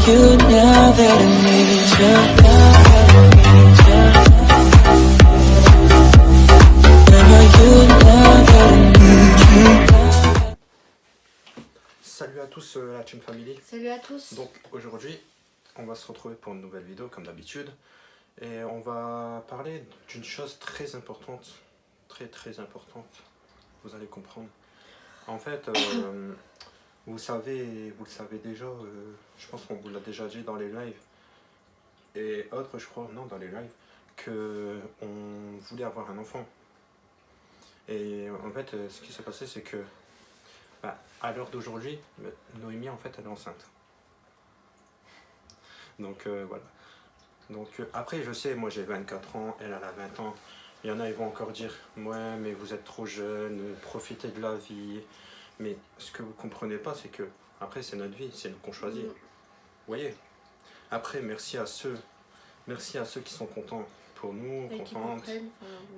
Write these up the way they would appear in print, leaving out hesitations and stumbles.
you now that I need you? Now that I need you. Where are you now that I need you? Salut à tous la Team Family. Salut à tous. Donc aujourd'hui, on va se retrouver pour une nouvelle vidéo comme d'habitude. Et on va parler d'une chose très importante. Très importante. Vous allez comprendre. En fait, vous le savez déjà, je pense qu'on vous l'a déjà dit dans les lives. Et autres, je crois, non, dans les lives, qu'on voulait avoir un enfant. Et en fait, ce qui s'est passé, c'est que à l'heure d'aujourd'hui, Noémie, en fait, elle est enceinte. Donc voilà. Donc après, je sais, moi j'ai 24 ans, elle a 20 ans. Il y en a, ils vont encore dire, ouais, mais vous êtes trop jeune, profitez de la vie. Mais ce que vous comprenez pas, c'est que après, c'est notre vie, c'est nous qu'on choisit. Vous voyez. Après, merci à ceux qui sont contents pour nous, Et contentes, qui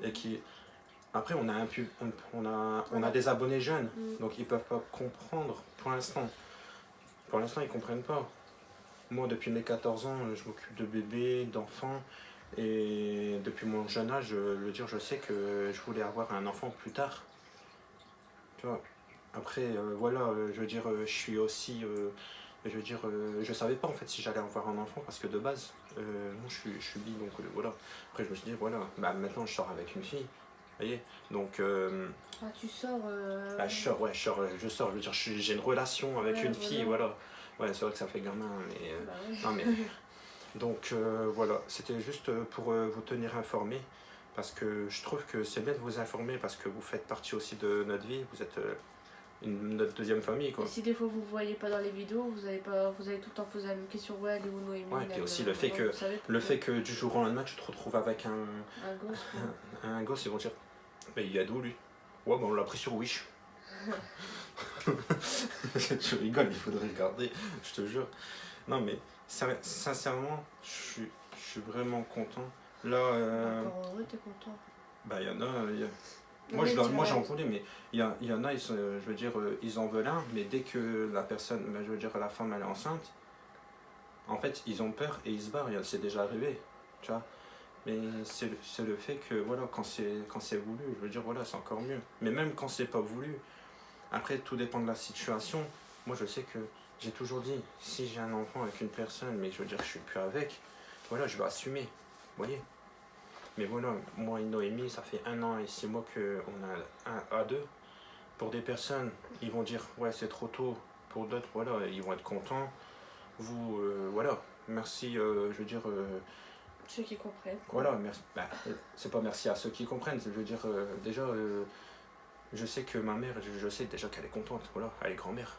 et qui. Après, on a des abonnés jeunes, donc ils peuvent pas comprendre pour l'instant. Pour l'instant, ils comprennent pas. Moi, depuis mes 14 ans, je m'occupe de bébés, d'enfants. Et depuis mon jeune âge, je sais que je voulais avoir un enfant plus tard. Tu vois. Après, voilà, je suis aussi... je savais pas en fait si j'allais avoir un enfant parce que de base, moi je suis bi, donc voilà. Après, je me suis dit, voilà, maintenant je sors avec une fille. Vous voyez, donc tu sors. je sors, je veux dire, j'ai une relation avec une fille, voilà. Ouais, c'est vrai que ça fait gamin, mais Ouais. non mais donc voilà, c'était juste pour vous tenir informés, parce que je trouve que c'est bien de vous informer parce que vous faites partie aussi de notre vie, vous êtes notre deuxième famille, quoi. Et si des fois vous voyez pas dans les vidéos, vous allez tout le temps poser la même question, ouais, elle est où Noémie? Ouais, et aussi le fait que du jour au lendemain tu te retrouves avec un gosse, un gosse, ils vont dire, mais il y a d'où lui? Ouais, on l'a pris sur Wish. Tu rigoles, il faudrait regarder, je te jure. Non mais sincèrement, je suis vraiment content. Là, encore heureux, t'es content? Il y en a. Moi j'en voulais, mais il y en a, je veux dire, ils en veulent un, mais dès que la personne, je veux dire, la femme elle est enceinte, en fait ils ont peur et ils se barrent, c'est déjà arrivé, tu vois. Mais c'est le fait que voilà, quand c'est voulu, je veux dire, voilà, c'est encore mieux. Mais même quand c'est pas voulu, après tout dépend de la situation. Moi je sais que j'ai toujours dit, si j'ai un enfant avec une personne, mais je veux dire je suis plus avec, voilà, je vais assumer, vous voyez. Mais voilà, moi et Noémie, ça fait 1 an et 6 mois qu'on a un à 2. Pour des personnes, ils vont dire, ouais, c'est trop tôt. Pour d'autres, voilà, ils vont être contents. Vous, voilà, merci, je veux dire... ceux qui comprennent. Voilà, merci. C'est pas merci à ceux qui comprennent, je veux dire, déjà, je sais que ma mère, je sais déjà qu'elle est contente, voilà, elle est grand-mère.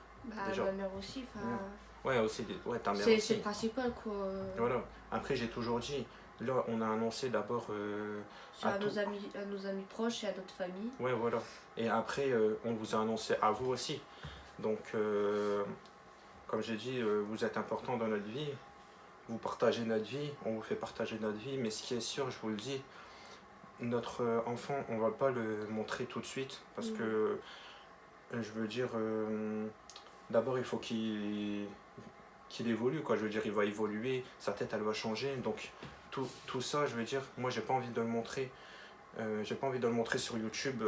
Déjà. Ma mère aussi, Ouais, aussi, ouais, ta mère c'est aussi. le principal, quoi. Voilà, après j'ai toujours dit, là, on a annoncé d'abord à nos amis proches et à notre famille. Ouais, voilà. Et après, on vous a annoncé à vous aussi. Donc, comme j'ai dit, vous êtes important dans notre vie. Vous partagez notre vie, on vous fait partager notre vie. Mais ce qui est sûr, je vous le dis, notre enfant, on va pas le montrer tout de suite. Parce que, je veux dire, d'abord, il faut qu'il évolue, quoi. Je veux dire, il va évoluer, sa tête, elle va changer. Donc, tout ça, je veux dire, moi j'ai pas envie de le montrer. J'ai pas envie de le montrer sur YouTube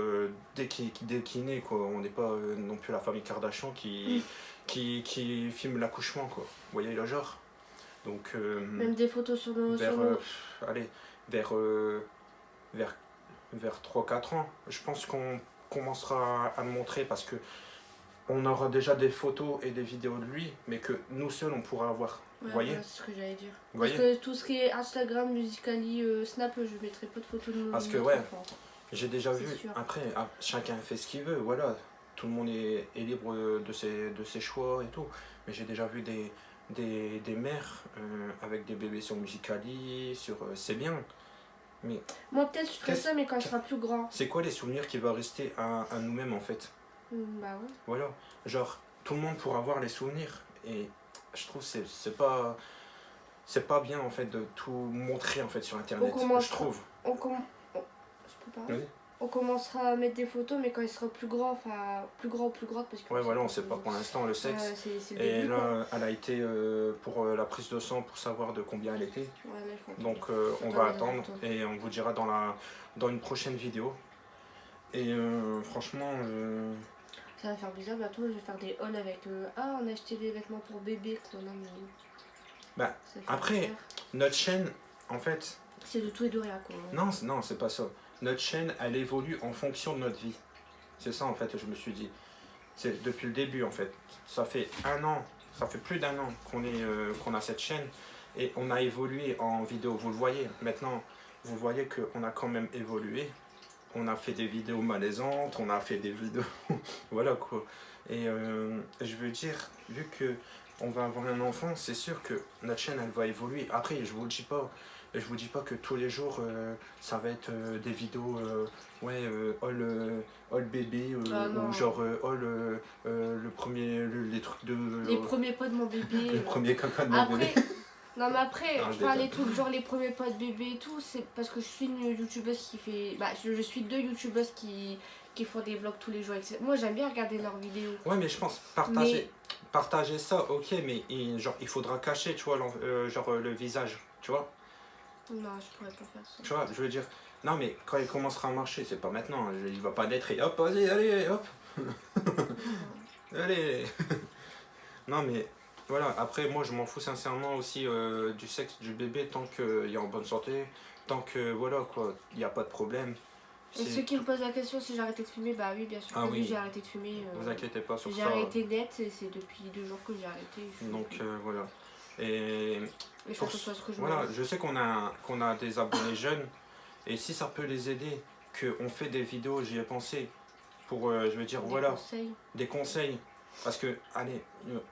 dès qu'il naît, quoi. On n'est pas non plus la famille Kardashian qui filme l'accouchement, quoi. Vous voyez le genre. Donc même des photos sur nos... allez, vers 3-4 ans, je pense qu'on commencera à le montrer parce que on aura déjà des photos et des vidéos de lui, mais que nous seuls on pourra avoir. Vous voyez, c'est ce que j'allais dire. Parce que tout ce qui est Instagram, Musical.ly, Snap, je mettrai pas de photos de nos parce que enfants. J'ai déjà vu, sûr. après chacun fait ce qu'il veut, voilà, tout le monde est libre de ses choix et tout, mais j'ai déjà vu des mères avec des bébés sur Musical.ly, c'est bien, mais... Moi peut-être je ferai ça, mais quand il sera plus grand. C'est quoi les souvenirs qui vont rester à nous-mêmes en fait? Bah ouais. Voilà, genre tout le monde pourra voir les souvenirs, et je trouve que c'est pas bien en fait de tout montrer en fait sur internet, je trouve. Je peux pas. Oui. On commencera à mettre des photos, mais quand il sera plus grand, enfin plus grand ou plus grande, parce que Ouais, voilà, on sait pas pour l'instant le sexe. c'est le Et début, quoi. là, elle a été pour la prise de sang pour savoir de combien elle était. Ouais, là, il faut Donc on attendre, va on attendre attend. et on vous dira dans une prochaine vidéo. Et franchement, Ça va faire bizarre, bientôt je vais faire des hauls avec ah, on a acheté des vêtements pour bébé, quoi. Non, mais. Bah, ça fait après, bizarre. notre chaîne, en fait, C'est de tout et de rien, quoi. non, c'est pas ça. Notre chaîne, elle évolue en fonction de notre vie. C'est ça, en fait, je me suis dit. C'est depuis le début, en fait. Ça fait plus d'un an qu'on a cette chaîne et on a évolué en vidéo. Vous le voyez, maintenant, vous voyez qu'on a quand même évolué. On a fait des vidéos malaisantes, on a fait des vidéos... voilà, quoi. Et je veux dire, vu que on va avoir un enfant, c'est sûr que notre chaîne, elle va évoluer. Après, je vous dis pas que tous les jours, ça va être des vidéos, all bébé, Ah, non. ou genre le premier, les trucs de... Les premiers pas de mon bébé. le premier caca de mon Après, bébé. non mais après, Non, je enfin les déconne. trucs genre les premiers pas de bébé et tout, c'est parce que je suis une youtubeuse qui fait... Bah je suis deux youtubeuses qui font des vlogs tous les jours, etc. Moi j'aime bien regarder leurs vidéos. Ouais, mais je pense partager ça, ok, mais genre il faudra cacher, tu vois, le visage, tu vois. Non, je pourrais pas faire ça. Tu vois, je veux dire, non, mais quand il commencera à marcher, c'est pas maintenant. Il va pas naître et hop, vas-y, allez, hop. Allez. Non, mais voilà, après, moi, je m'en fous sincèrement aussi du sexe du bébé tant qu'il est en bonne santé, tant que, voilà, quoi, il n'y a pas de problème. Et ceux qui me posent la question si j'ai arrêté de fumer, bah oui, bien sûr Ah que oui, oui. j'ai arrêté de fumer. Vous inquiétez pas sur J'ai ça. arrêté net et c'est depuis 2 jours que j'ai arrêté. Je fume Donc, plus. voilà. Et Et je fais attention à ce que je voilà, mange. je sais qu'on a des abonnés jeunes, et si ça peut les aider, qu'on fait des vidéos, j'y ai pensé, pour, je veux dire, Des voilà, conseils. des conseils. Parce que, allez,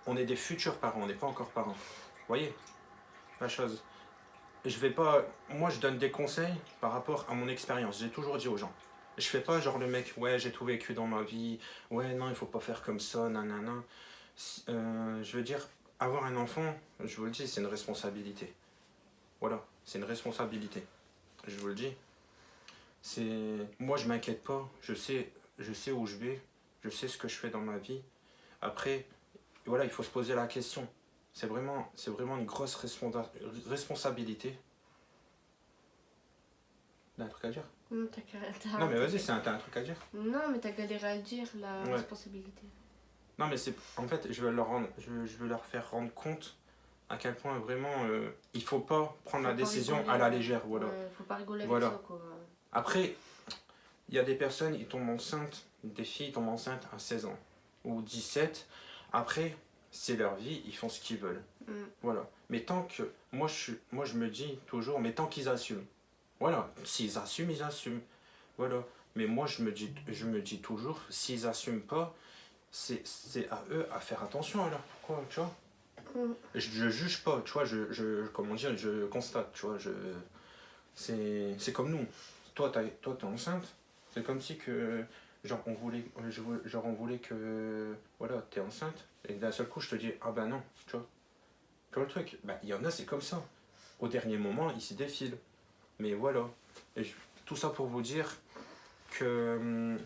on est des futurs parents, on n'est pas encore parents. Vous voyez la chose. Je vais pas. Moi, je donne des conseils par rapport à mon expérience. J'ai toujours dit aux gens. Je fais pas genre le mec, ouais, j'ai tout vécu dans ma vie, ouais, non, il faut pas faire comme ça, nanana. Je veux dire, avoir un enfant, je vous le dis, c'est une responsabilité. Voilà, c'est une responsabilité. Je vous le dis. Moi, je m'inquiète pas. Je sais où je vais. Je sais ce que je fais dans ma vie. Après, voilà, il faut se poser la question. C'est vraiment une grosse responsabilité. T'as un truc à dire? Non, Non, mais vas-y, t'as un truc à dire? Non, mais t'as galéré à le dire, la Ouais. responsabilité. Non, mais en fait, je veux leur faire rendre compte à quel point vraiment il faut pas prendre Faut la pas décision rigoler, à la légère. Voilà. Ouais, faut pas rigoler Voilà. avec ça, quoi. Après, il y a des personnes, ils tombent enceintes, des filles tombent enceintes à 16 ans ou 17. Après, c'est leur vie, ils font ce qu'ils veulent. Voilà. Mais tant que. Moi, je me dis toujours, mais tant qu'ils assument. Voilà. S'ils assument, ils assument. Voilà. Mais moi, je me dis toujours, s'ils assument pas, c'est à eux à faire attention alors. Quoi, tu vois? Je juge pas, tu vois, comment dire, je constate, tu vois, c'est comme nous. Toi, t'es enceinte, c'est comme si que, genre, on voulait que, voilà, t'es enceinte, et d'un seul coup, je te dis, ah ben non, tu vois. Tu vois le truc? Bah, il y en a, c'est comme ça. Au dernier moment, ils s'y défilent. Mais voilà. Tout ça pour vous dire que,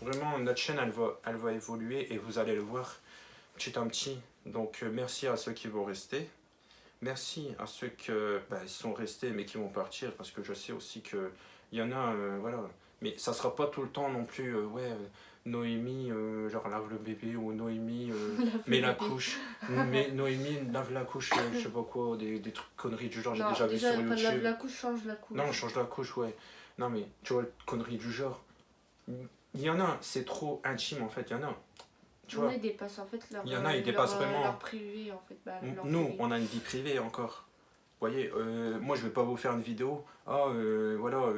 vraiment, notre chaîne, elle va évoluer, et vous allez le voir petit à petit. Donc, merci à ceux qui vont rester. Merci à ceux qui ils sont restés mais qui vont partir, parce que je sais aussi qu'il y en a, voilà. Mais ça sera pas tout le temps non plus, Noémie, genre lave le bébé, ou Noémie, met la couche. Mais Noémie lave la couche, je sais pas quoi, des trucs conneries du genre, j'ai Non, déjà vu sur pas lave YouTube. la couche, change la couche. Non, change la couche, ouais. Non, mais tu vois, conneries du genre. Il y en a, c'est trop intime en fait, il y en a. Tu vois, ils dépassent en fait leur, il y en a, ils dépassent vraiment. leur privé en fait. Bah, leur Nous, privé. on a une vie privée encore. Vous voyez, moi je vais pas vous faire une vidéo. Voilà,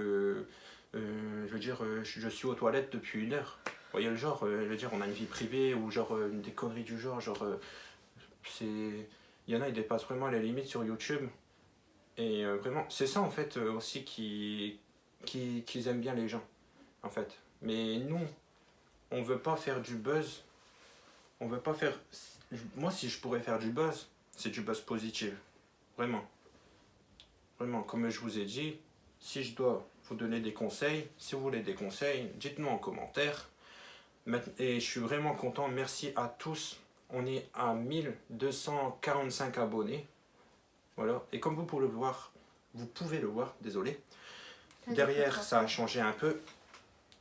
je veux dire, je suis aux toilettes depuis 1 heure. Vous voyez le genre, je veux dire, on a une vie privée, ou genre des conneries du genre, c'est. Il y en a, ils dépassent vraiment les limites sur YouTube. Et vraiment, c'est ça en fait aussi qu'ils aiment bien les gens. En fait. Mais nous, on veut pas faire du buzz. On veut pas faire. Moi, si je pourrais faire du buzz, c'est du buzz positif. Vraiment. Vraiment, comme je vous ai dit, si je dois vous donner des conseils. Si vous voulez des conseils, dites-nous en commentaire. Et je suis vraiment content. Merci à tous. On est à 1245 abonnés. Voilà. Et comme vous pouvez le voir, désolé. Derrière, ça a changé un peu.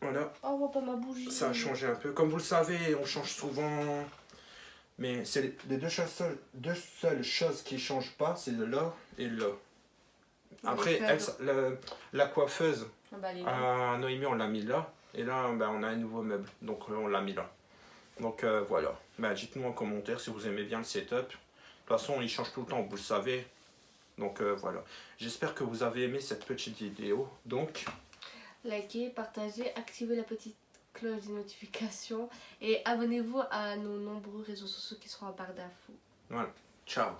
Voilà. Oh, on voit pas ma bougie. Ça a changé un peu. Comme vous le savez, on change souvent. Mais c'est les deux seules choses qui ne changent pas, c'est le là et le là. Après, la coiffeuse Ah bah, elle est là. à Noémie, on l'a mis là. Et là, ben, on a un nouveau meuble. Donc, on l'a mis là. Donc, voilà. Ben, dites-nous en commentaire si vous aimez bien le setup. De toute façon, il change tout le temps, vous le savez. Donc, voilà. J'espère que vous avez aimé cette petite vidéo. Donc, Likez, partagez, activez la petite cloche des notifications et abonnez-vous à nos nombreux réseaux sociaux qui seront en barre d'infos. voilà. Ciao.